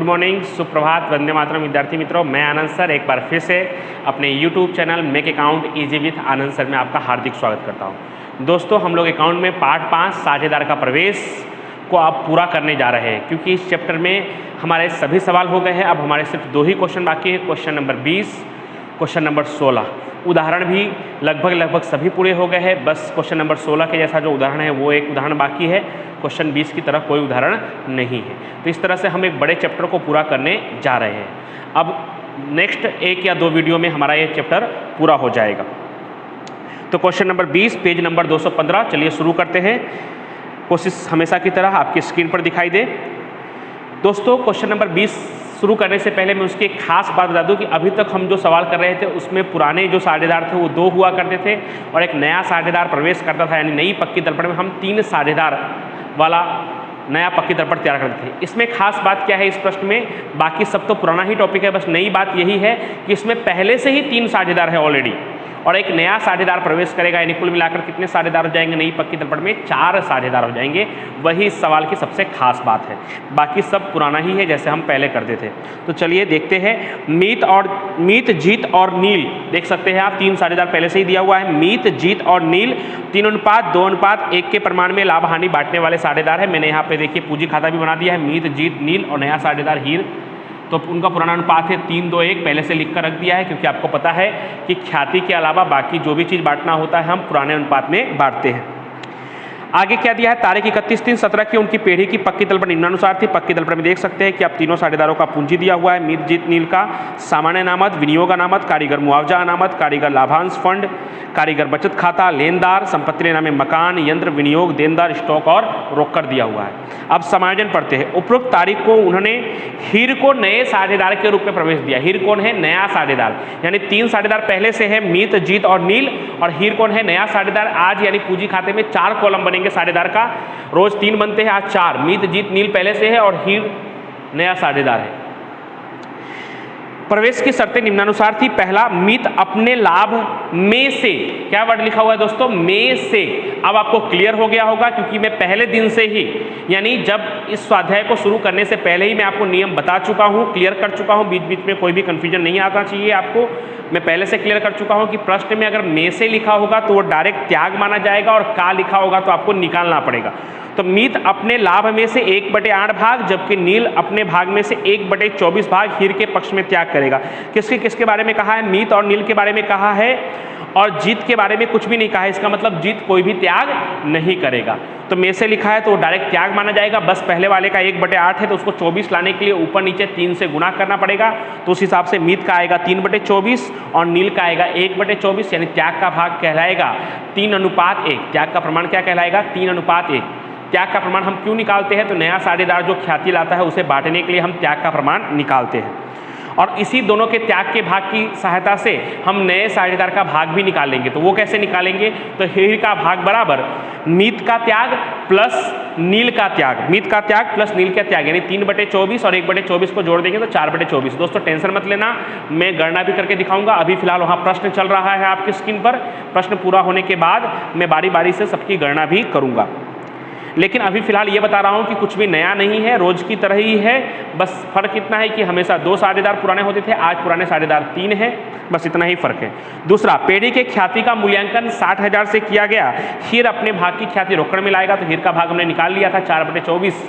Morning, सुप्रभात, वंदे मातरम विद्यार्थी मित्रों। मैं आनंद सर एक बार फिर से अपने YouTube channel make account easy with Anand sir में आपका हार्दिक स्वागत करता हूं। दोस्तों, हम लोग अकाउंट में पार्ट 5 साझेदार का प्रवेश को आप पूरा करने जा रहे हैं, क्योंकि इस चैप्टर में हमारे सभी सवाल हो गए हैं। अब हमारे सिर्फ 2 ही क्वेश्चन बाकी है, क्वेश्चन नंबर 20, क्वेश्चन नंबर 16। उदाहरण भी लगभग सभी पूरे हो गए हैं। बस क्वेश्चन नंबर 16 के जैसा जो उदाहरण है वो एक उदाहरण बाकी है। क्वेश्चन 20 की तरह कोई उदाहरण नहीं है। तो इस तरह से हम एक बड़े चैप्टर को पूरा करने जा रहे हैं। अब नेक्स्ट 1 या 2 वीडियो में हमारा ये चैप्टर पूरा हो जाएगा। तो क्वेश्चन नंबर 20 पेज नंबर 215, चलिए शुरू करते हैं। कोशिश हमेशा की तरह आपकी स्क्रीन पर दिखाई दे। दोस्तों, क्वेश्चन नंबर 20 शुरू करने से पहले मैं उसकी एक खास बात बता दूं कि अभी तक हम जो सवाल कर रहे थे उसमें पुराने जो साझेदार थे वो 2 हुआ करते थे और एक नया साझेदार प्रवेश करता था, यानी नई पक्की दर्पण में हम 3 साझेदार वाला नया पक्की दर्पण तैयार करते थे। इसमें खास बात क्या है इस प्रश्न में, बाकी सब तो पुराना ही टॉपिक है, बस नई बात यही है कि इसमें पहले से ही 3 साझेदार है ऑलरेडी और एक नया साझेदार प्रवेश करेगा, यानी कुल मिलाकर कितने साझेदार हो जाएंगे नई पक्की दर्पण में? 4 साझेदार हो जाएंगे। वही इस सवाल की सबसे खास बात है, बाकी सब पुराना ही है जैसे हम पहले करते थे। तो चलिए देखते हैं। मीत, जीत और नील, देख सकते हैं आप 3 साझेदार पहले से ही दिया हुआ है। मीत, जीत और नील 3:2:1 के प्रमाण में लाभ हानि बांटने वाले साझेदार है। मैंने यहाँ पे देखिए पूंजी खाता भी बना दिया है। मीत, जीत, नील और नया साझेदार हीर, तो उनका पुराना अनुपात है 3:2:1 पहले से लिख कर रख दिया है, क्योंकि आपको पता है कि ख्याति के अलावा बाकी जो भी चीज़ बांटना होता है हम पुराने अनुपात में बांटते हैं। आगे क्या दिया है? तारीख 31/3/17 की उनकी पेढ़ी की पक्की दर्पण निम्नानुसार थी। पक्की दर्पण में देख सकते हैं कि आप तीनों साझेदारों का पूंजी दिया हुआ है। मीत, जीत, नील का सामान्य अनामत, विनियोग अनामत, कारीगर मुआवजा अनामत, कारीगर लाभांश फंड, कारीगर बचत खाता, लेनदार, संपत्ति लेना में मकान, यंत्र, विनियोग, देनदार, स्टॉक और रोककर दिया हुआ है। अब समायोजन पढ़ते हैं। उपरोक्त तारीख को उन्होंने हीर को नए साझेदार के रूप में प्रवेश दिया। हीर कौन है? नया साझेदार, यानी 3 साझेदार पहले से है, मीत, जीत और नील, और हीर कौन है? नया साझेदार। आज यानी पूंजी खाते में 4 कॉलम बनेंगे साझेदार का, रोज 3 बनते हैं, आज 4। मीत, जीत, नील पहले से है और हीर नया साझेदार है। प्रवेश की शर्तें निम्नानुसार थी। पहला, मीत अपने लाभ में से, क्या वर्ड लिखा हुआ है दोस्तों? में से। अब आपको क्लियर हो गया होगा, क्योंकि मैं पहले दिन से ही, यानी जब इस स्वाध्याय को शुरू करने से पहले ही मैं आपको नियम बता चुका हूं, क्लियर कर चुका हूं, बीच बीच में कोई भी कंफ्यूजन नहीं आना चाहिए आपको। मैं पहले से क्लियर कर चुका हूं कि प्रश्न में अगर में से लिखा होगा तो वो डायरेक्ट त्याग माना जाएगा और का लिखा होगा तो आपको निकालना पड़ेगा। तो मीत अपने लाभ में से 1/8 भाग, जबकि नील अपने भाग में से 1/24 भाग हीर के पक्ष में त्याग करेगा। किसके बारे में कहा है? मीत और नील के बारे में कहा है, और जीत के बारे में कुछ भी नहीं कहा है। इसका मतलब जीत कोई भी त्याग नहीं करेगा। तो में से लिखा है तो डायरेक्ट त्याग माना जाएगा। बस पहले वाले का 1/8 है तो उसको 24 लाने के लिए ऊपर नीचे 3 से गुणा करना पड़ेगा। तो उस हिसाब से मीत का आएगा 3/24 और नील का आएगा 1/24, यानी त्याग का भाग कहलाएगा 3:1। त्याग का प्रमाण क्या कहलाएगा? 3:1। त्याग का प्रमाण हम क्यों निकालते हैं? तो नया साझेदार जो ख्याति लाता है उसे बांटने के लिए हम त्याग का प्रमाण निकालते हैं, और इसी दोनों के त्याग के भाग की सहायता से हम नए साझेदार का भाग भी निकालेंगे। तो वो कैसे निकालेंगे? तो हीर का भाग बराबर मीत का त्याग प्लस नील का त्याग, मीत का त्याग प्लस नील का त्याग, यानी 3/24 और 1/24 को जोड़ देंगे तो 4/24। दोस्तों टेंशन मत लेना, मैं गणना भी करके दिखाऊंगा। अभी फिलहाल वहाँ प्रश्न चल रहा है आपकी स्क्रीन पर। प्रश्न पूरा होने के बाद मैं बारी बारी से सबकी गणना भी करूँगा, लेकिन अभी फिलहाल ये बता रहा हूँ कि कुछ भी नया नहीं है, रोज की तरह ही है। बस फर्क इतना है कि हमेशा 2 साझेदार पुराने होते थे, आज पुराने साझेदार 3 है, बस इतना ही फर्क है। दूसरा, पेढ़ी के ख्याति का मूल्यांकन 60,000 से किया गया। हीर अपने भाग की ख्याति रोकड़ में लाएगा, तो हीर का भाग हमने निकाल लिया था 4/24,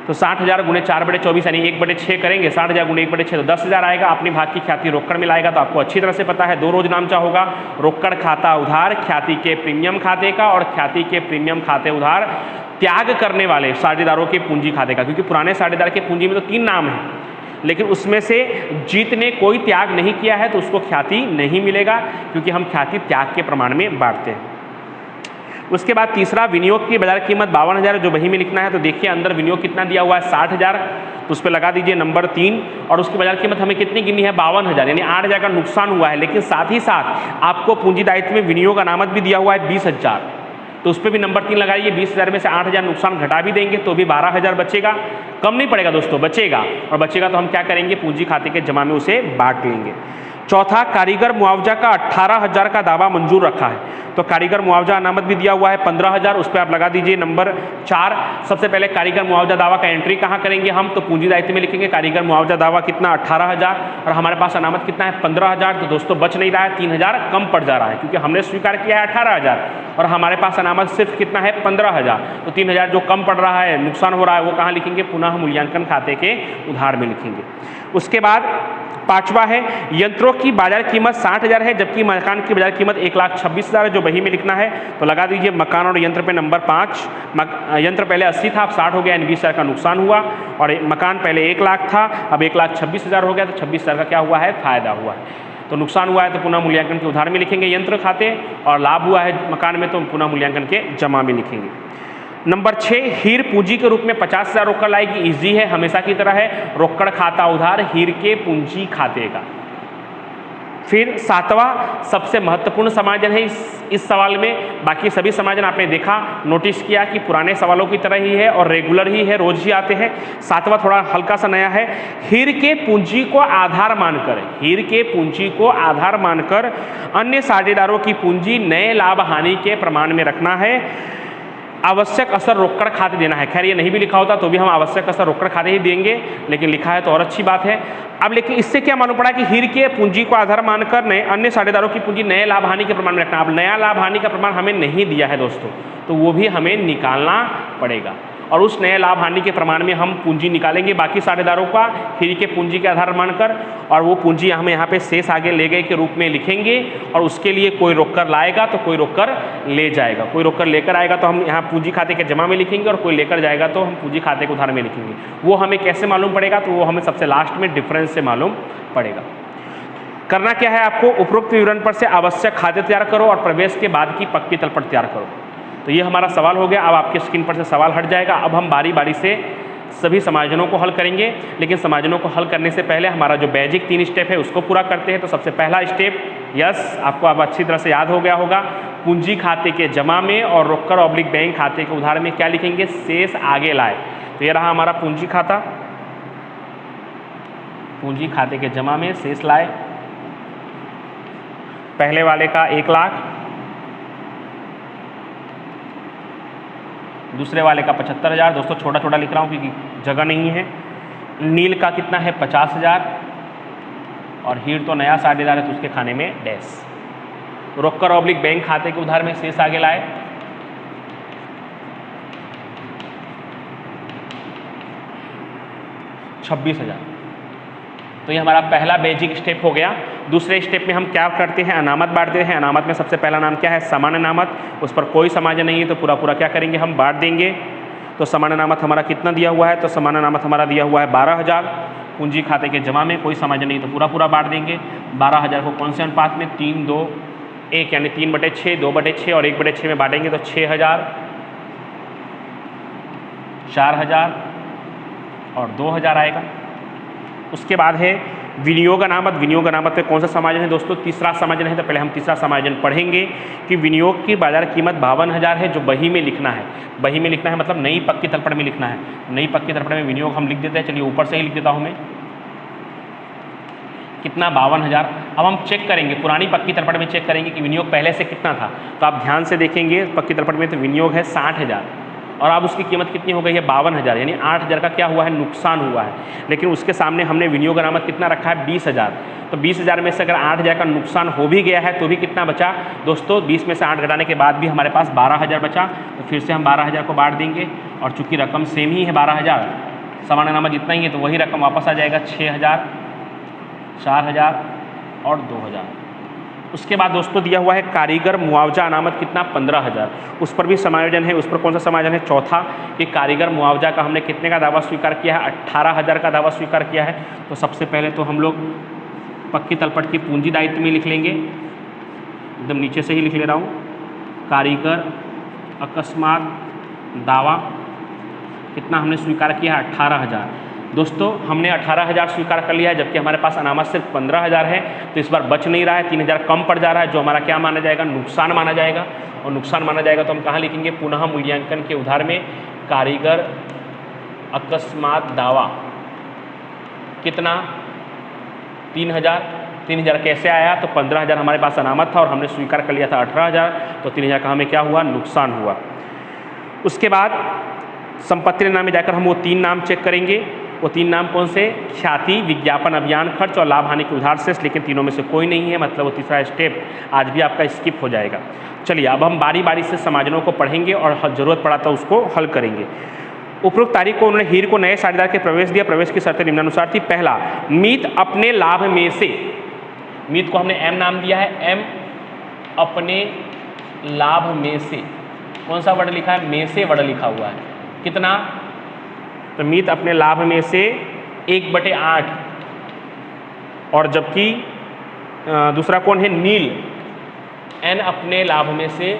तो 60,000 गुणे 4/24 यानी 1/6 करेंगे। 60,000 गुणे 1/6 तो 10,000 आएगा। अपनी भाग की ख्याति रोकड़ में लाएगा, तो आपको अच्छी तरह से पता है 2 रोज नामचा होगा। रोकड़ खाता उधार ख्याति के प्रीमियम खाते का, और ख्याति के प्रीमियम खाते उधार त्याग करने वाले साझेदारों के पूंजी खाते का, क्योंकि पुराने साझेदार के पूंजी में तो 3 नाम है, लेकिन उसमें से जीत ने कोई त्याग नहीं किया है तो उसको ख्याति नहीं मिलेगा, क्योंकि हम ख्याति त्याग के प्रमाण में बांटते हैं। उसके बाद तीसरा, विनियोग की बाजार कीमत 52,000 जो वही में लिखना है। तो देखिए अंदर विनियोग कितना दिया हुआ है? 60,000, तो उस पर लगा दीजिए नंबर 3, और उसकी बाजार कीमत हमें कितनी गिनी है? 52,000, यानी 8,000 का नुकसान हुआ है। लेकिन साथ ही साथ आपको पूंजी दायित्व में विनियोग अनामत भी दिया हुआ है 20,000, तो उस पर भी नंबर 3 लगाइए। 20,000 में से 8,000 नुकसान घटा भी देंगे तो भी 12,000 बचेगा। कम नहीं पड़ेगा दोस्तों, बचेगा, और बचेगा तो हम क्या करेंगे? पूंजी खाते के जमा में उसे बांट लेंगे। चौथा, कारीगर मुआवजा का 18,000 का दावा मंजूर रखा है, तो कारीगर मुआवजा अनामत भी दिया हुआ है 15,000, उस पर आप लगा दीजिए नंबर 4। सबसे पहले कारीगर मुआवजा दावा का एंट्री कहाँ करेंगे हम, तो पूंजी दायित्व में लिखेंगे कारीगर मुआवजा दावा कितना 18,000 और हमारे पास अनामत कितना है 15,000, तो दोस्तों बच नहीं रहा है, 3,000 कम पड़ जा रहा है क्योंकि हमने स्वीकार किया है 18,000 और हमारे पास अनामत सिर्फ कितना है 15,000, तो 3,000 जो कम पड़ रहा है, नुकसान हो रहा है, वो कहाँ लिखेंगे, पुनः मूल्यांकन खाते के उधार में लिखेंगे। उसके बाद पांचवा है, यंत्रों की बाजार कीमत 60,000 है जबकि मकान की बाजार कीमत 1,26,000 है, जो बही में लिखना है, तो लगा दीजिए मकान और यंत्र पे नंबर 5। यंत्र पहले 80 था, अब 60 हो गया, यानी 20,000 का नुकसान हुआ, और मकान पहले 1,00,000 था, अब 1,26,000 हो गया, तो 26,000 का क्या हुआ है, फायदा हुआ है। तो नुकसान हुआ है तो पुनः मूल्यांकन के उधार में लिखेंगे यंत्र खाते, और लाभ हुआ है मकान में तो पुनः मूल्यांकन के जमा में लिखेंगे। नंबर 6, हीर पूंजी के रूप में 50,000 रोकड़ लाएगी, इजी है, हमेशा की तरह है, रोकड़ खाता उधार हीर के पूंजी खाते का। फिर 7वां सबसे महत्वपूर्ण समायोजन है इस सवाल में, बाकी सभी समायोजन आपने देखा, नोटिस किया कि पुराने सवालों की तरह ही है और रेगुलर ही है, रोज ही आते हैं। 7वां थोड़ा हल्का सा नया है, हीर के पूंजी को आधार मानकर, हीर के पूंजी को आधार मानकर अन्य साझेदारों की पूंजी नए लाभ हानि के प्रमाण में रखना है, आवश्यक असर रोकड़ खाते देना है। खैर ये नहीं भी लिखा होता तो भी हम आवश्यक असर रोकड़ खाते ही देंगे, लेकिन लिखा है तो और अच्छी बात है। अब लेकिन इससे क्या मालूम पड़ा कि हीर के पूंजी को आधार मानकर नए अन्य साझेदारों की पूंजी नए लाभ हानि के प्रमाण में रखना। अब नया लाभ हानि का प्रमाण हमें नहीं दिया है दोस्तों, तो वो भी हमें निकालना पड़ेगा, और उस नए लाभ हानि के प्रमाण में हम पूंजी निकालेंगे बाकी साझेदारों का हीर के पूंजी के आधार मानकर, और वो पूंजी हम यहाँ पे शेष आगे ले गए के रूप में लिखेंगे, और उसके लिए कोई रोककर लाएगा तो कोई रोककर ले जाएगा, कोई रोककर लेकर आएगा तो हम यहाँ पूंजी खाते के जमा में लिखेंगे, और कोई लेकर जाएगा तो हम पूंजी खाते के उधार में लिखेंगे। वो हमें कैसे मालूम पड़ेगा, तो वो हमें सबसे लास्ट में डिफरेंस से मालूम पड़ेगा। करना क्या है आपको, उपरोक्त विवरण पर से आवश्यक खाते तैयार करो और प्रवेश के बाद की पक्की तलपट तैयार करो। तो ये हमारा सवाल हो गया। अब आपके स्क्रीन पर से सवाल हट जाएगा। अब हम बारी बारी से सभी समायोजनों को हल करेंगे, लेकिन समायोजनों को हल करने से पहले हमारा जो बेसिक 3 स्टेप है उसको पूरा करते हैं। तो सबसे पहला स्टेप, यस आपको अब अच्छी तरह से याद हो गया होगा, पूंजी खाते के जमा में और रोकड़ ऑब्लिक बैंक खाते के उधार में क्या लिखेंगे, शेष आगे लाए। तो ये रहा हमारा पूंजी खाता, पूंजी खाते के जमा में शेष लाए, पहले वाले का 1,00,000, दूसरे वाले का 75,000। दोस्तों छोटा छोटा लिख रहा हूँ क्योंकि जगह नहीं है। नील का कितना है 50,000, और हीर तो नया साझेदार है तो उसके खाने में डैश। रोकड़ ऑब्लिक बैंक खाते के उधार में शेष आगे लाए, 26,000। तो ये हमारा पहला बेसिक स्टेप हो गया। दूसरे स्टेप में हम क्या करते हैं, अनामत बांटते हैं। अनामत में सबसे पहला नाम क्या है, समान अनामत, उस पर कोई समायोजन नहीं है तो पूरा पूरा क्या करेंगे, हम बांट देंगे। तो समान अनामत हमारा कितना दिया हुआ है, तो समान अनामत हमारा दिया हुआ है 12,000। पूंजी खाते के जमा में कोई समायोजन नहीं तो पूरा पूरा बांट देंगे। 12,000 को कौन से अनुपात में, 3, 2, 1, यानी 3/6, 2/6 और 1/6 में बांटेंगे तो 6,000, 4,000 और 2,000 आएगा। उसके बाद है विनियोग अनामत। विनियोग अनामत में कौन सा समायोजन है दोस्तों, तीसरा समायोजन है। तो पहले हम तीसरा समायोजन पढ़ेंगे कि विनियोग की बाजार कीमत 52,000 है, जो बही में लिखना है। बही में लिखना है मतलब नई पक्की तलपट में लिखना है। नई पक्की तलपट में विनियोग हम लिख देते हैं, चलिए ऊपर से ही लिख देता हूँ मैं, कितना 52,000। अब हम चेक करेंगे, पुरानी पक्की तलपट में चेक करेंगे कि विनियोग पहले से कितना था। तो आप ध्यान से देखेंगे पक्की तलपट में तो विनियोग है 60,000, और अब उसकी कीमत कितनी हो गई है 52,000, यानी 8,000 का क्या हुआ है, नुकसान हुआ है। लेकिन उसके सामने हमने विनियोग अनामत कितना रखा है 20,000। तो 20,000 में से अगर 8,000 का नुकसान हो भी गया है तो भी कितना बचा दोस्तों, 20 में से 8 घटाने के बाद भी हमारे पास 12,000 बचा। तो फिर से हम 12,000 को बांट देंगे, और चूंकि रकम सेम ही है 12,000, समान अनामत जितना ही है तो वही रकम वापस आ जाएगा 6,000, 4,000 और 2,000। उसके बाद दोस्तों दिया हुआ है कारीगर मुआवजा अनामत कितना 15,000, उस पर भी समायोजन है। उस पर कौन सा समायोजन है, चौथा, कि कारीगर मुआवजा का हमने कितने का दावा स्वीकार किया है, 18,000 का दावा स्वीकार किया है। तो सबसे पहले तो हम लोग पक्की तलपट की पूंजी दायित्व में लिख लेंगे, एकदम नीचे से ही लिख ले रहा हूँ, कारीगर अकस्मात दावा कितना हमने स्वीकार किया है 18,000। दोस्तों हमने 18,000 स्वीकार कर लिया है, जबकि हमारे पास अनामत सिर्फ 15,000 है। तो इस बार बच नहीं रहा है, 3,000 कम पड़ जा रहा है, जो हमारा क्या माना जाएगा, नुकसान माना जाएगा। और नुकसान माना जाएगा तो हम कहाँ लिखेंगे, पुनः मूल्यांकन के उधार में कारीगर अकस्मात दावा कितना 3,000, 3000 कैसे आया? तो 15,000 हमारे पास अनामत था और हमने स्वीकार कर लिया था 18,000, तो 3,000 का हमें क्या हुआ? नुकसान हुआ। उसके बाद संपत्ति नाम में जाकर हम वो 3 नाम चेक करेंगे। वो 3 नाम कौन से? ख्याति, विज्ञापन, अभियान खर्च और लाभ हानि के उधार शेष, लेकिन तीनों में से कोई नहीं है, मतलब वो तीसरा स्टेप आज भी आपका स्किप हो जाएगा। चलिए अब हम बारी बारी से समाजनों को पढ़ेंगे और ज़रूरत पड़ा तो उसको हल करेंगे। उपरोक्त तारीख को उन्होंने हीर को नए साझेदार के प्रवेश दिया। प्रवेश की शर्तें निम्नानुसार थी। पहला, मीत अपने लाभ में से, मीत को हमने एम नाम दिया है, एम अपने लाभ में से, कौन सा वर्ड लिखा है? में से वर्ड लिखा हुआ है। कितना? तो मीत अपने लाभ में से 1/8, और जबकि दूसरा कौन है? नील, एन अपने लाभ में से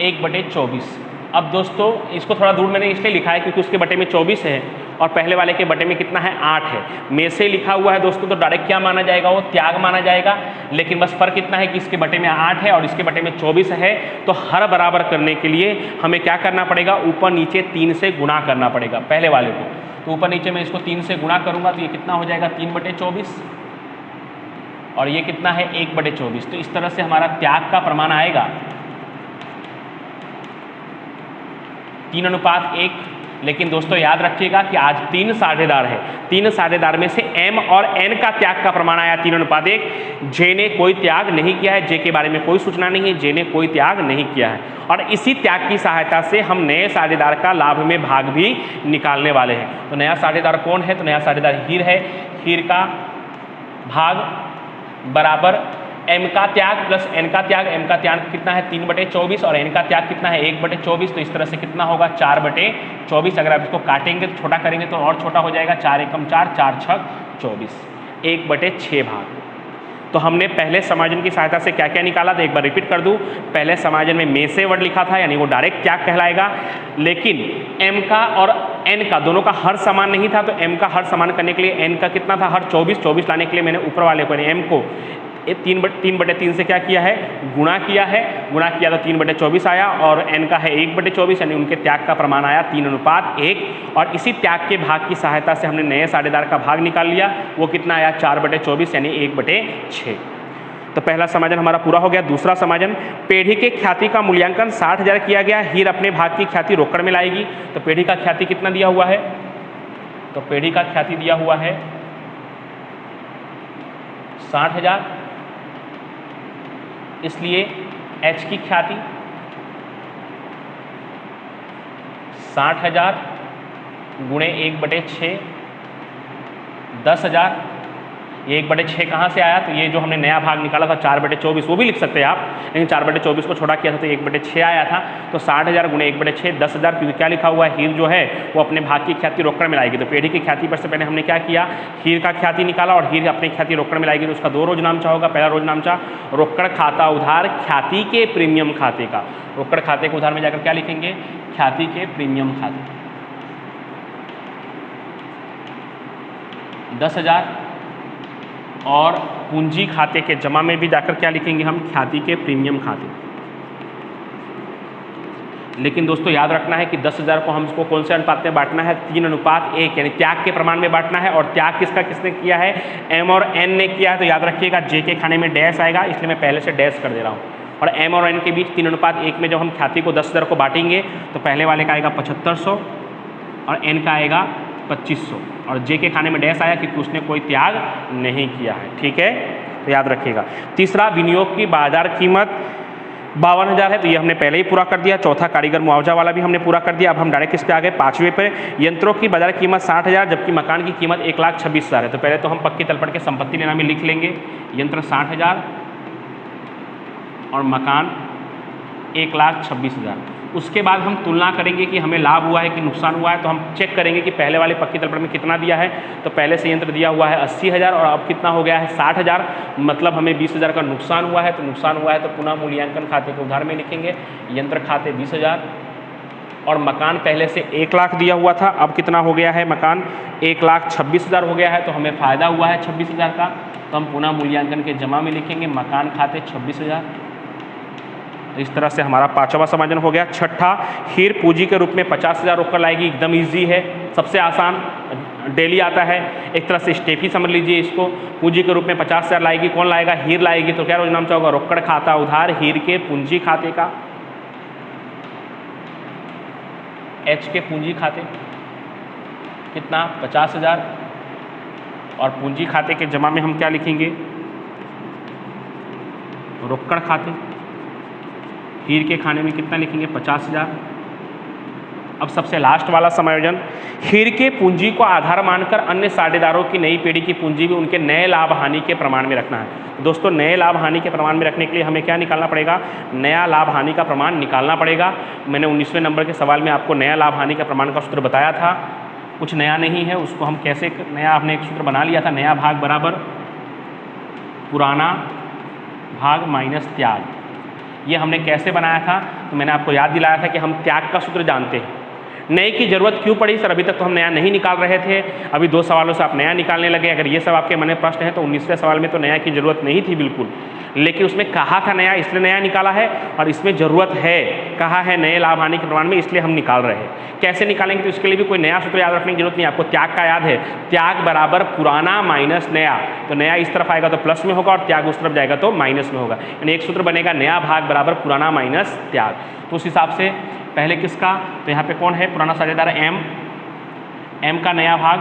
1/24। अब दोस्तों इसको थोड़ा दूर मैंने इसलिए लिखा है क्योंकि उसके बटे में 24 है और पहले वाले के बटे में कितना है? 8 है। में से लिखा हुआ है दोस्तों, तो डायरेक्ट क्या माना जाएगा? वो त्याग माना जाएगा। लेकिन बस फर्क इतना है कि इसके बटे में 8 है और इसके बटे में 24 है। तो हर बराबर करने के लिए हमें क्या करना पड़ेगा? ऊपर नीचे 3 से गुणा करना पड़ेगा पहले वाले को। तो ऊपर नीचे मैं इसको 3 से गुणा करूँगा तो ये कितना हो जाएगा? 3/24, और ये कितना है? 1/24। तो इस तरह से हमारा त्याग का प्रमाण आएगा 3:1। लेकिन दोस्तों याद रखिएगा कि आज 3 साझेदार है, 3 साझेदार में से एम और एन का त्याग का प्रमाण आया 3:1। जे ने कोई त्याग नहीं किया है, जे के बारे में कोई सूचना नहीं है, जे ने कोई त्याग नहीं किया है। और इसी त्याग की सहायता से हम नए साझेदार का लाभ में भाग भी निकालने वाले हैं। तो नया साझेदार कौन है? तो नया साझेदार हीर है। हीर का भाग बराबर एम का त्याग प्लस एन का त्याग। एम का त्याग कितना है? 3/24, और एन का त्याग कितना है? 1/24। तो इस तरह से कितना होगा? 4/24। अगर आप इसको काटेंगे तो छोटा करेंगे तो और छोटा हो जाएगा, 4 एकम 4, 4 छक 24, 1/6 भाग। तो हमने पहले समायोजन की सहायता से क्या क्या निकाला? तो एक बार रिपीट कर दूं। पहले समायोजन में से वर्ड लिखा था, यानी वो डायरेक्ट त्याग कहलाएगा। लेकिन एम का और एन का दोनों का हर समान नहीं था, तो एम का हर समान करने के लिए एन का कितना था? हर 24 लाने के लिए मैंने ऊपर वाले को एम को 3/3 से क्या किया है? गुणा किया है। गुणा किया तो 3/24 आया, और n का है 1/24, यानी उनके त्याग का प्रमाण आया 3:1। और इसी त्याग के भाग की सहायता से हमने नए साझेदार का भाग निकाल लिया। वो कितना आया? 4/24, यानी 1/6। तो पहला समाजन हमारा पूरा हो गया। दूसरा समाजन, पेढ़ी के ख्याति का मूल्यांकन 60,000 किया गया। हीर अपने भाग की ख्याति रोकड़ में लाएगी। तो पेढ़ी का ख्याति कितना दिया हुआ है? तो पेढ़ी का ख्याति दिया हुआ है 60,000, इसलिए H की ख्याति 60,000 गुणे 1/6, 10,000। ये 1/6 कहाँ से आया? तो ये जो हमने नया भाग निकाला था 4/24, वो भी लिख सकते हैं आप, लेकिन 4/24 को छोटा किया था तो 1/6 आया था। तो 60,000 गुणे 1/6, 10,000, क्योंकि क्या लिखा हुआ है? हीर जो है वो अपने भाग की ख्याति रोकड़ में लाएगी। तो पेढ़ी की ख्याति पर से पहले हमने क्या किया? हीर का ख्याति निकाला, और हीर अपनी ख्याति रोकड़ में लाएगी तो उसका 2 रोज नामचा होगा। पहला रोज नामचा रोकड़ खाता उधार ख्याति के प्रीमियम खाते का। रोकड़ खाते के उधार में जाकर क्या लिखेंगे? ख्याति के प्रीमियम खाते। 10,000, और पूंजी खाते के जमा में भी जाकर क्या लिखेंगे हम? ख्याति के प्रीमियम खाते। लेकिन दोस्तों याद रखना है कि 10,000 को हम इसको कौन से अनुपात में बांटना है? 3:1, यानी त्याग के प्रमाण में बांटना है। और त्याग किसका किसने किया है? एम और एन ने किया है। तो याद रखिएगा जे के खाने में डैश आएगा, इसलिए मैं पहले से डैश कर दे रहा हूँ। और एम और एन के बीच 3:1 में जब हम ख्याति को 10,000 को बांटेंगे तो पहले वाले का आएगा 7500 और एन का आएगा 2500, और जे के खाने में डैश आया क्योंकि उसने कोई त्याग नहीं किया है। ठीक है, तो याद रखिएगा। तीसरा, विनियोग की बाजार कीमत 52,000 है, तो ये हमने पहले ही पूरा कर दिया। चौथा, कारीगर मुआवजा वाला भी हमने पूरा कर दिया। अब हम डायरेक्ट किस पे आ गए? 5वें पे। यंत्रों की बाजार कीमत 60,000, जबकि मकान की कीमत 1,26,000 है। तो पहले तो हम पक्की तलपट के संपत्ति लेना में लिख लेंगे, यंत्र 60,000 और मकान 1,26,000। उसके बाद हम तुलना करेंगे कि हमें लाभ हुआ है कि नुकसान हुआ है। तो हम चेक करेंगे कि पहले वाले पक्की तलपट में कितना दिया है। तो पहले से यंत्र दिया हुआ है 80,000 और अब कितना हो गया है? 60,000, मतलब हमें 20,000 का नुकसान हुआ है। तो नुकसान हुआ है तो पुनः मूल्यांकन खाते के उधार में लिखेंगे, यंत्र खाते 20,000, और मकान पहले से 1 लाख दिया हुआ था, अब कितना हो गया है? मकान 1,26,000 हो गया है। तो हमें फ़ायदा हुआ है 26,000 का। तो हम पुनः मूल्यांकन के जमा में लिखेंगे, मकान खाते 26,000, तो इस तरह से हमारा पांचवा समायोजन हो गया। छठा, हीर पूंजी के रूप में 50,000 रोकड़ लाएगी, एकदम इजी है, सबसे आसान, डेली आता है। एक तरह से स्टेप ही समझ लीजिए इसको। पूंजी के रूप में 50,000 लाएगी, कौन लाएगा? हीर लाएगी। तो क्या रोज नाम चाहोगा? रोकड़ खाता उधार हीर के पूंजी खाते का, एच के पूंजी खाते कितना? 50,000। और पूंजी खाते के जमा में हम क्या लिखेंगे? रोकड़ खाते। हीर के खाने में कितना लिखेंगे? 50,000। अब सबसे लास्ट वाला समायोजन, हीर के पूंजी को आधार मानकर अन्य साझेदारों की नई पीढ़ी की पूंजी भी उनके नए लाभ हानि के प्रमाण में रखना है। दोस्तों, नए लाभ हानि के प्रमाण में रखने के लिए हमें क्या निकालना पड़ेगा? नया लाभ हानि का प्रमाण निकालना पड़ेगा। मैंने 19वें नंबर के सवाल में आपको नया लाभ हानि का प्रमाण का सूत्र बताया था, कुछ नया नहीं है, उसको हम कैसे नया, आपने एक सूत्र बना लिया था, नया भाग बराबर पुराना भाग माइनस त्याग। ये हमने कैसे बनाया था? तो मैंने आपको याद दिलाया था कि हम त्याग का सूत्र जानते हैं। नए की जरूरत क्यों पड़ी सर? अभी तक तो हम नया नहीं निकाल रहे थे, अभी 2 सवालों से आप नया निकालने लगे। अगर ये सब आपके मन में प्रश्न है तो 19वें सवाल में तो नया की जरूरत नहीं थी बिल्कुल, लेकिन उसमें कहा था नया, इसलिए नया निकाला है, और इसमें ज़रूरत है, कहा है नए लाभ हानि के प्रमाण में, इसलिए हम निकाल रहे हैं। कैसे निकालेंगे? तो इसके लिए भी कोई नया सूत्र याद रखने की जरूरत नहीं। आपको त्याग का याद है, त्याग बराबर पुराना माइनस नया। तो नया इस तरफ आएगा तो प्लस में होगा और त्याग उस तरफ जाएगा तो माइनस में होगा, यानी एक सूत्र बनेगा नया भाग बराबर पुराना माइनस त्याग। तो उस हिसाब से पहले किसका? तो यहाँ पे कौन है? पुराना साझेदार एम, एम का नया भाग,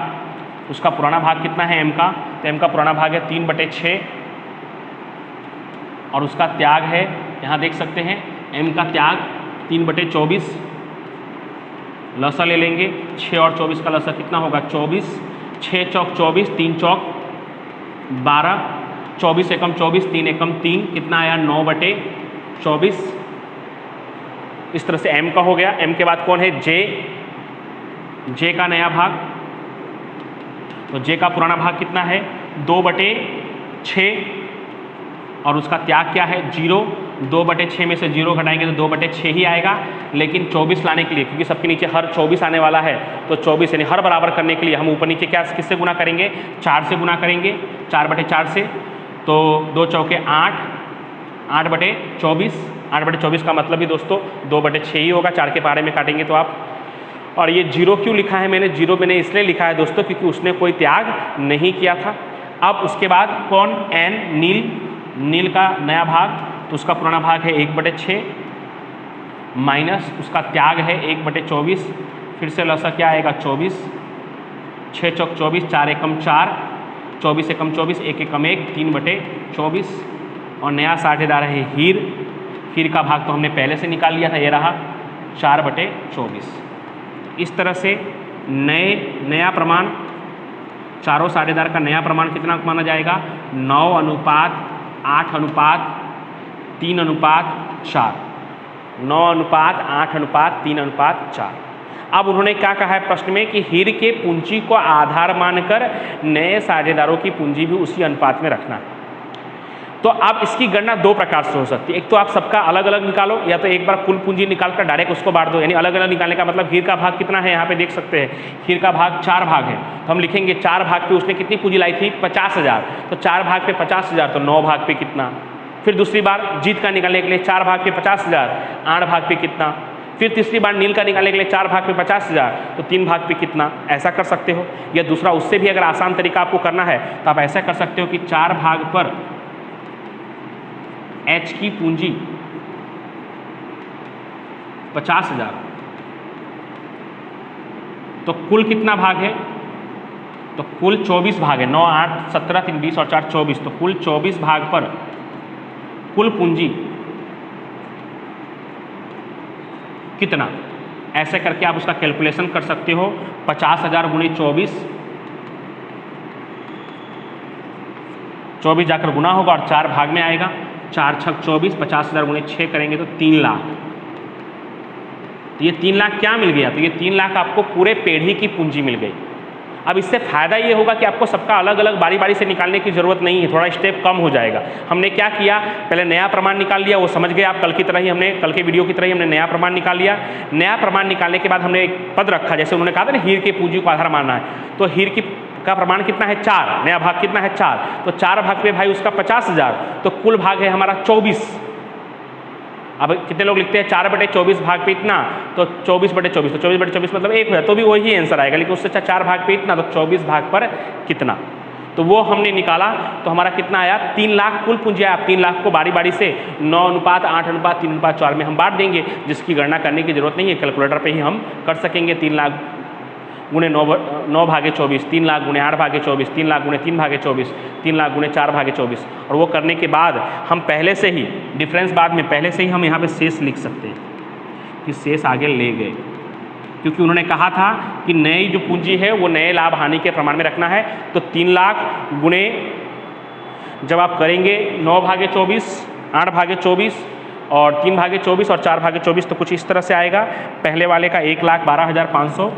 उसका पुराना भाग कितना है एम का? तो एम का पुराना भाग है 3/6 और उसका त्याग है, यहाँ देख सकते हैं एम का त्याग 3/24, लसा ले लेंगे 6 और 24 का लसा कितना होगा? 24, 6 चौक 24, 3 चौक 12, 24 एकम 24, 3 एकम 3, कितना आया? 9/24। इस तरह से m का हो गया। m के बाद कौन है? j, j का नया भाग, तो j का पुराना भाग कितना है? 2/6 और उसका त्याग क्या है? 0। 2/6 में से 0 घटाएंगे तो 2/6 ही आएगा, लेकिन 24 लाने के लिए, क्योंकि सबके नीचे हर 24 आने वाला है, तो 24 यानी हर बराबर करने के लिए हम ऊपर नीचे क्या किससे गुना करेंगे? 4 से गुना करेंगे, 4/4 से। तो 2 चौके 8, 8/24, 8/24 का मतलब ही दोस्तों 2/6 ही होगा, 4 के पारे में काटेंगे तो आप। और ये 0 क्यों लिखा है मैंने? 0 मैंने इसलिए लिखा है दोस्तों क्योंकि उसने कोई त्याग नहीं किया था। अब उसके बाद कौन? एन, नील, नील का नया भाग, तो उसका पुराना भाग है 1/6 माइनस उसका त्याग है 1/24, फिर से लसा क्या आएगा? 24, 6 चौक 24, 4 एकम 4, 24 एकम 24, 1 एकम 1, 3/24। और नया साझेदार है हीर, हीर का भाग तो हमने पहले से निकाल लिया था, ये रहा 4/24। इस तरह से नया प्रमाण, चारों साझेदार का नया प्रमाण कितना माना जाएगा? 9:8:3:4, 9:8:3:4। अब उन्होंने क्या कहा है प्रश्न में कि हीर के पूंजी को आधार मानकर नए साझेदारों की पूंजी भी उसी अनुपात में रखना है। तो अब इसकी गणना 2 प्रकार से हो सकती है। एक तो आप सबका अलग अलग निकालो, या तो एक बार कुल पूंजी निकाल कर डायरेक्ट उसको बांट दो, यानी अलग अलग निकालने का मतलब हीर का भाग कितना है? यहाँ पे देख सकते हैं हीर का भाग 4 भाग है, तो हम लिखेंगे 4 भाग पे उसने कितनी पूंजी लाई थी? 50,000। तो 4 भाग पे 50,000, तो 9 भाग पे कितना? फिर दूसरी बार जीत का निकालने के लिए 4 भाग पे 50,000, 8 भाग पे कितना? फिर तीसरी बार नील का निकालने के लिए 4 भाग पे 50,000, तो 3 भाग पे कितना? ऐसा कर सकते हो। या दूसरा उससे भी अगर आसान तरीका आपको करना है तो आप ऐसा कर सकते हो कि 4 भाग पर H की पूंजी 50,000, तो कुल कितना भाग है? तो कुल 24 भाग है, 9, 8, 17, 3, 20 और 4, 24, तो कुल 24 भाग पर कुल पूंजी कितना? ऐसे करके आप उसका कैलकुलेशन कर सकते हो। 50,000 गुणे 24, 24 जाकर गुना होगा और 4 भाग में आएगा, 4 छक 24, 50,000 गुणे 6 करेंगे तो 3 लाख। तो ये 3 लाख क्या मिल गया? तो ये 3 लाख आपको पूरे पीढ़ी की पूंजी मिल गई। अब इससे फ़ायदा ये होगा कि आपको सबका अलग अलग बारी बारी से निकालने की ज़रूरत नहीं है, थोड़ा स्टेप कम हो जाएगा। हमने क्या किया? पहले नया प्रमाण निकाल लिया, वो समझ गए आप, कल की तरह ही हमने, कल के वीडियो की तरह ही हमने नया प्रमाण निकाल लिया। नया प्रमाण निकालने के बाद हमने एक पद रखा, जैसे उन्होंने कहा था ना हीर की पूंजी को आधार मानना है, तो हीर की का प्रमाण कितना है? 4, नया भाग कितना है? 4, तो 4 भाग पे भाई उसका 50,000, तो कुल भाग है हमारा 24। अब कितने लोग लिखते हैं 4/24 भाग पे इतना, तो 24/24, तो 24/24 मतलब 1 हो जाए तो भी वही आंसर आएगा, लेकिन उससे अच्छा 4 भाग पे इतना, तो 24 भाग पर कितना, तो वो हमने निकाला। तो हमारा कितना आया 3 लाख कुल पूंजी आया। 3 लाख को बारी बारी से 9:8:3:4 में हम बांट देंगे, जिसकी गणना करने की जरूरत नहीं है, कैलकुलेटर पे ही हम कर सकेंगे। 3 लाख गुणे 9/24, 3 लाख गुणे 8/24, 3 लाख गुणे 3/24, 3 लाख गुणे 4/24, और वो करने के बाद हम पहले से ही डिफरेंस बाद में पहले से ही हम यहाँ पे शेष लिख सकते हैं कि शेष आगे ले गए, क्योंकि उन्होंने कहा था कि नई जो पूंजी है वो नए लाभ हानि के प्रमाण में रखना है। तो 3 लाख गुणे जब आप करेंगे 9/24, 8/24 और 3/24 और 4/24, तो कुछ इस तरह से आएगा। पहले वाले का 1,12,500,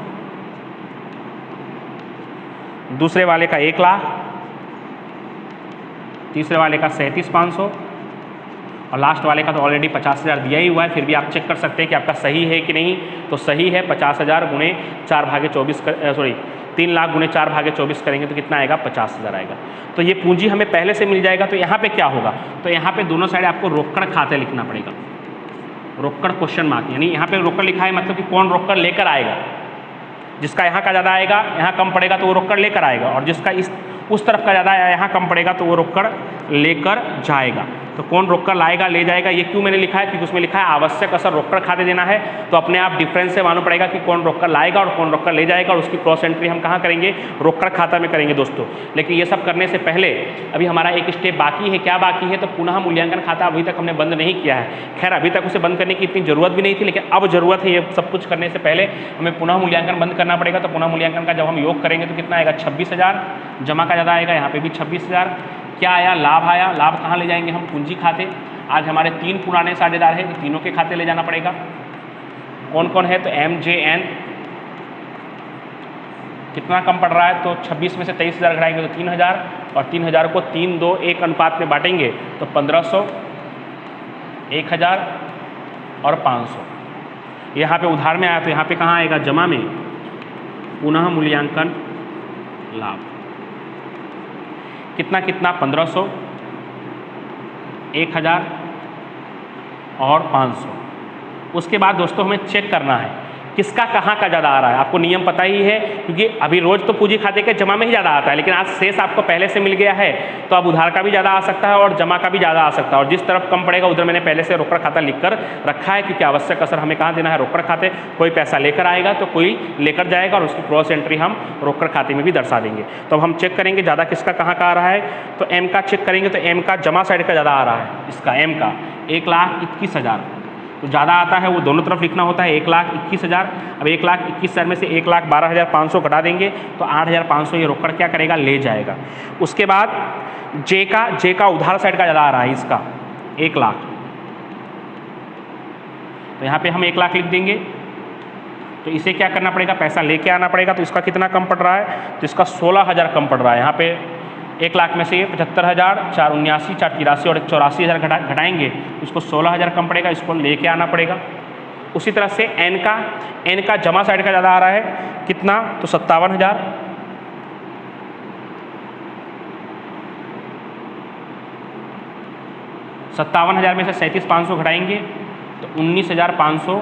दूसरे वाले का 1 लाख, तीसरे वाले का 37,500 और लास्ट वाले का तो ऑलरेडी 50,000 दिया ही हुआ है। फिर भी आप चेक कर सकते हैं कि आपका सही है कि नहीं, तो सही है। 50,000 गुणे 4/24 सॉरी 3 लाख गुणे 4/24 करेंगे तो कितना आएगा 50,000 आएगा। तो ये पूंजी हमें पहले से मिल जाएगा। तो यहाँ पे क्या होगा, तो यहाँ पे दोनों साइड आपको रोकड़ खाते लिखना पड़ेगा, रोकड़ क्वेश्चन मार्क, यानी यहाँ पे रोकड़ लिखा है मतलब कि कौन रोकड़ लेकर आएगा। जिसका यहाँ का ज़्यादा आएगा, यहाँ कम पड़ेगा तो वो रोकड़ लेकर आएगा, और जिसका उस तरफ का ज़्यादा आया यहाँ कम पड़ेगा तो वो रोकड़ लेकर जाएगा। तो कौन रोकड़ लाएगा ले जाएगा, ये क्यों मैंने लिखा है, क्योंकि उसमें लिखा है आवश्यक असर रोकड़ खाते देना है। तो अपने आप डिफरेंस से मालूम पड़ेगा कि कौन रोकड़ लाएगा और कौन रोकड़ ले जाएगा, और उसकी क्रॉस एंट्री हम कहाँ करेंगे, रोकड़ खाता में करेंगे दोस्तों। लेकिन ये सब करने से पहले अभी हमारा एक स्टेप बाकी है। क्या बाकी है, तो पुनः मूल्यांकन खाता अभी तक हमने बंद नहीं किया है। खैर अभी तक उसे बंद करने की इतनी जरूरत भी नहीं थी, लेकिन अब जरूरत है। ये सब कुछ करने से पहले हमें पुनः मूल्यांकन बंद करना पड़ेगा। तो पुनः मूल्यांकन का जब हम योग करेंगे तो कितना आएगा 26,000, जमा का ज़्यादा आएगा, यहाँ पे भी 26,000। क्या आया, लाभ आया। लाभ कहाँ ले जाएंगे हम, पूंजी खाते। आज हमारे 3 पुराने साझेदार हैं, तो तीनों के खाते ले जाना पड़ेगा। कौन कौन है, तो MJN कितना कम पड़ रहा है, तो 26 में से 23,000 घटाएंगे तो 3,000, और 3,000 को 3, 2, 1 अनुपात में बांटेंगे तो 1,500, 1,000 और 500। यहाँ पे उधार में आया तो यहाँ पे कहाँ आएगा, जमा में, पुनः मूल्यांकन लाभ। कितना कितना 1,500, 1,000 और 500। उसके बाद दोस्तों हमें चेक करना है किसका कहाँ का ज़्यादा आ रहा है। आपको नियम पता ही है, क्योंकि अभी रोज तो पूंजी खाते के जमा में ही ज़्यादा आता है, लेकिन आज शेष आपको पहले से मिल गया है, तो अब उधार का भी ज़्यादा आ सकता है और जमा का भी ज़्यादा आ सकता है। और जिस तरफ कम पड़ेगा उधर मैंने पहले से रोकड़ खाता लिख कर रखा है, क्योंकि आवश्यक असर हमें कहाँ देना है, रोकड़ खाते। कोई पैसा लेकर आएगा तो कोई लेकर जाएगा, और उसकी क्रॉस एंट्री हम रोकड़ खाते में भी दर्शा देंगे। तो अब हम चेक करेंगे ज़्यादा किसका कहाँ का आ रहा है। तो M का चेक करेंगे तो M का जमा साइड का ज़्यादा आ रहा है, इसका M का 1,21,000। तो ज़्यादा आता है वो दोनों तरफ लिखना होता है, 1,21,000। अब 1,21,000 में से 1,12,500 घटा देंगे तो 8,500 ये रोकड़ क्या करेगा, ले जाएगा। उसके बाद J का उधार साइड का ज़्यादा आ रहा है, इसका 1 लाख। तो यहाँ पे हम 1 लाख लिख देंगे। तो इसे क्या करना पड़ेगा, पैसा लेके आना पड़ेगा। तो इसका कितना कम पड़ रहा है, तो इसका 16,000 कम पड़ रहा है। यहाँ पे 1 लाख में से 75,000, 479, 483 और 84,000 घटाएंगे, इसको 16,000 कम पड़ेगा, इसको लेके आना पड़ेगा। उसी तरह से N का जमा साइड का ज़्यादा आ रहा है, कितना, तो 57,000। में से 37,500 घटाएंगे तो 19,500।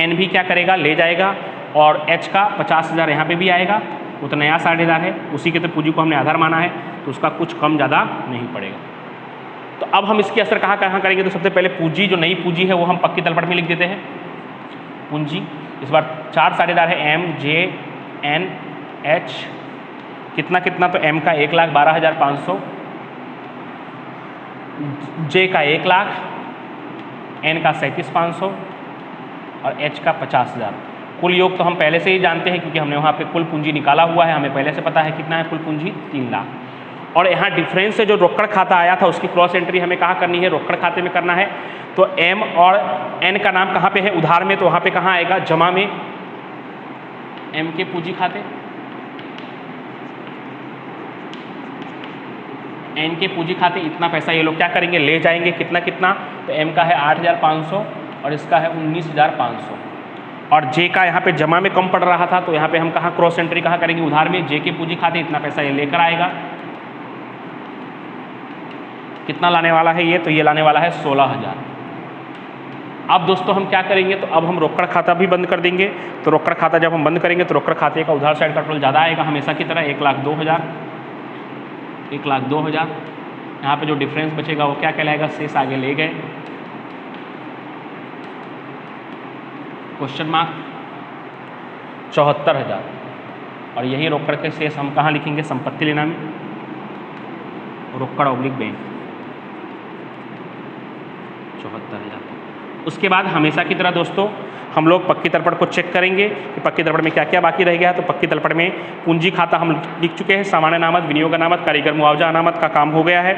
N भी क्या करेगा, ले जाएगा। और H का 50,000 यहाँ पे भी आएगा, वो तो नया साझेदार है, उसी के तो पूंजी को हमने आधार माना है, तो उसका कुछ कम ज़्यादा नहीं पड़ेगा। तो अब हम इसकी असर कहाँ कहाँ करेंगे, तो सबसे पहले पूंजी, जो नई पूंजी है वो हम पक्की तलपट में लिख देते हैं। पूंजी इस बार 4 साझेदार है, M, J, N, H। कितना कितना, तो M का 1,12,500, J का 1 लाख, N का 37,500 और H का 50,000। कुल योग तो हम पहले से ही जानते हैं, क्योंकि हमने वहाँ पे कुल पूंजी निकाला हुआ है, हमें पहले से पता है कितना है कुल पूंजी, 3 लाख। और यहाँ डिफरेंस से जो रोकड़ खाता आया था उसकी क्रॉस एंट्री हमें कहाँ करनी है, रोकड़ खाते में करना है। तो M और N का नाम कहाँ पे है, उधार में, तो वहाँ पे कहाँ आएगा, जमा में, M के पूंजी खाते, N के पूंजी खाते। इतना पैसा ये लोग क्या करेंगे, ले जाएंगे। कितना कितना, तो M का है 8,500 और इसका है 19,500। और J का यहाँ पे जमा में कम पड़ रहा था, तो यहाँ पे हम कहाँ क्रॉस एंट्री कहाँ करेंगे, उधार में। J के पूंजी खाते, इतना पैसा ये लेकर आएगा। कितना लाने वाला है ये, तो ये लाने वाला है 16,000। अब दोस्तों हम क्या करेंगे, तो अब हम रोकड़ खाता भी बंद कर देंगे। तो रोकड़ खाता जब हम बंद करेंगे तो रोकड़ खाते का उधार साइड का टोटल ज़्यादा आएगा हमेशा की तरह, 1,02,000, 1,02,000। यहाँ पे जो डिफरेंस बचेगा वो क्या कहलाएगा, शेष आगे ले गए, क्वेश्चन मार्क 74,000। और यही रोकड़ के शेष हम कहाँ लिखेंगे, संपत्ति लेना में, रोकड़ ऑब्लिक बैंक, 74,000। उसके बाद हमेशा की तरह दोस्तों हम लोग पक्की तलपट को चेक करेंगे कि पक्की तलपट में क्या क्या बाकी रह गया है। तो पक्की तलपट में पूंजी खाता हम लिख चुके हैं, सामान्य अनामत, विनियोग अनामत, कारीगर मुआवजा अनामत का काम हो गया है।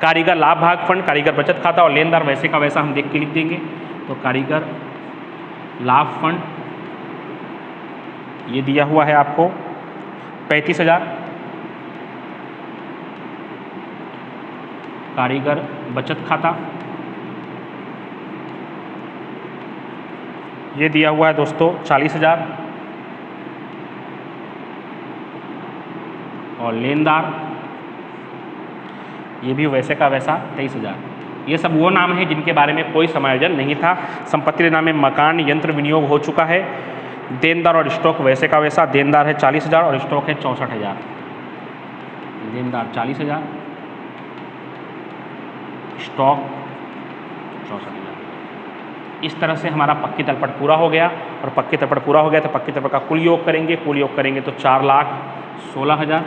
कारीगर लाभ भाग फंड, कारीगर बचत खाता और लेनदार वैसे का वैसा हम देख के लिख देंगे। तो कारीगर लाभ फंड ये दिया हुआ है आपको 35,000, कारीगर बचत खाता ये दिया हुआ है दोस्तों 40,000 और लेनदार ये भी वैसे का वैसा 23,000। ये सब वो नाम है जिनके बारे में कोई समायोजन नहीं था। संपत्ति लेना में मकान यंत्र विनियोग हो चुका है। देनदार और स्टॉक वैसे का वैसा, देनदार है 40,000 और स्टॉक है 64,000। देनदार 40,000, स्टॉक 64,000। इस तरह से हमारा पक्की तलपट पूरा हो गया। और पक्की तलपट पूरा हो गया तो पक्की तलपट का कुल योग करेंगे, कुल योग करेंगे तो 4,16,000,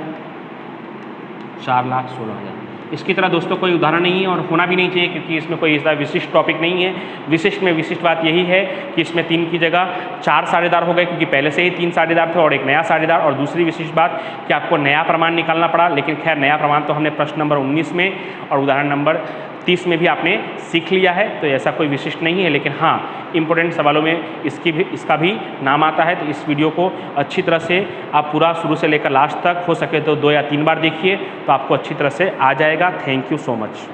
4,16,000। इसकी तरह दोस्तों कोई उदाहरण नहीं है और होना भी नहीं चाहिए, क्योंकि इसमें कोई ऐसा विशिष्ट टॉपिक नहीं है। विशिष्ट में विशिष्ट बात यही है कि इसमें 3 की जगह 4 साझेदार हो गए, क्योंकि पहले से ही 3 साझेदार थे और एक नया साझेदार। और दूसरी विशिष्ट बात कि आपको नया प्रमाण निकालना पड़ा, लेकिन खैर नया प्रमाण तो हमने प्रश्न नंबर 19 में और उदाहरण नंबर 30 में भी आपने सीख लिया है, तो ऐसा कोई विशिष्ट नहीं है। लेकिन हाँ, इंपॉर्टेंट सवालों में इसका भी नाम आता है। तो इस वीडियो को अच्छी तरह से आप पूरा शुरू से लेकर लास्ट तक हो सके तो 2 या 3 बार देखिए, तो आपको अच्छी तरह से आ जाएगा। Thank you so much.